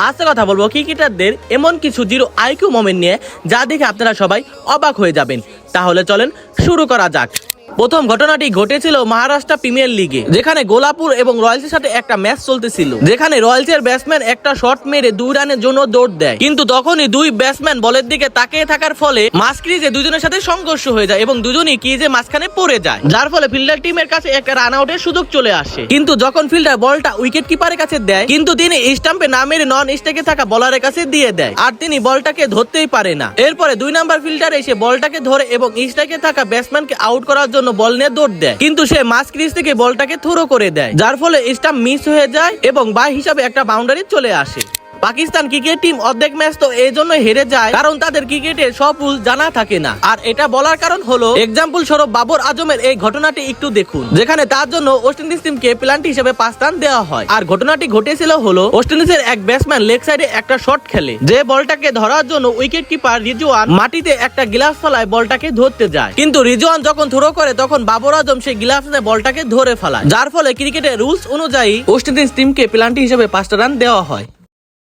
আজকে কথা বলবো ক্রিকেটারদের এমন কিছু জিরো আইকিউ মোমেন্ট নিয়ে যা দেখে আপনারা সবাই অবাক হয়ে যাবেন। তাহলে চলেন শুরু করা যাক। প্রথম ঘটনাটি ঘটেছিল মহারাষ্ট্র প্রিমিয়ার লিগে, যেখানে গোলাপুর এবং রয়্যালসের সাথে একটা ম্যাচ চলতেছিল, যেখানে রয়্যালসের ব্যাটসম্যান একটা শট মেরে 2 রানের জন্য দৌড় দেয়। কিন্তু তখনই দুই ব্যাটসম্যান বলের দিকে তাকিয়ে থাকার ফলে মাঝ ক্রিজে দুজনের সাথে সংঘর্ষ হয়ে যায় এবং দুজনই ক্রিজে মাঝখানে পড়ে যায়, যার ফলে ফিল্ডার টিমের কাছে একটা রান আউটের সুযোগ চলে আসে। কিন্তু যখন ফিল্ডার বলটা উইকেট কিপারের কাছে দেয়, কিন্তু তিনি স্টাম্পে না মেরে নন স্ট্রাইকে থাকা বলারের কাছে দিয়ে দেয়, আর তিনি বলটাকে ধরতেই পারে না। এরপরে 2 নাম্বার ফিল্ডার এসে বলটাকে ধরে এবং স্ট্রাইকে থাকা ব্যাটসম্যানকে আউট করার জন্য বল নিয়ে দৌড় দেয়, কিন্তু সে মাঝ ক্রিজ থেকে বলটাকে থ্রো করে দেয়, যার ফলে স্টাম্প মিস হয়ে যায় এবং বাই হিসাবে একটা বাউন্ডারি চলে আসে। পাকিস্তান ক্রিকেট টিম অর্ধেক ম্যাচ তো এই জন্য হেরে যায় কারণ তাদের ক্রিকেটের সব রুল জানা থাকে না। আর এটা বলার কারণ হলো এক্সাম্পল স্বরূপ বাবর আজমের এই ঘটনাটি একটু দেখুন, যেখানে তার জন্য ওয়েস্ট ইন্ডিজ টিমকে পেনাল্টি হিসেবে 5 রান দেওয়া হয়। আর ঘটনাটি ঘটেছিল হলো ওয়েস্ট ইন্ডিজের এক ব্যাটসম্যান লেগ সাইডে একটা শট খেলে, যে বলটাকে ধরার জন্য উইকেট কিপার রিজওয়ান মাটিতে একটা গ্লাভস ফেলায় বলটাকে ধরতে যায়, কিন্তু রিজওয়ান যখন থ্রো করে তখন বাবর আজম সেই গ্লাভস নিয়ে বলটাকে ধরে ফেলায়, যার ফলে ক্রিকেটের রুলস অনুযায়ী ওয়েস্ট ইন্ডিজ টিমকে পেনাল্টি হিসেবে 5 রান দেওয়া হয়।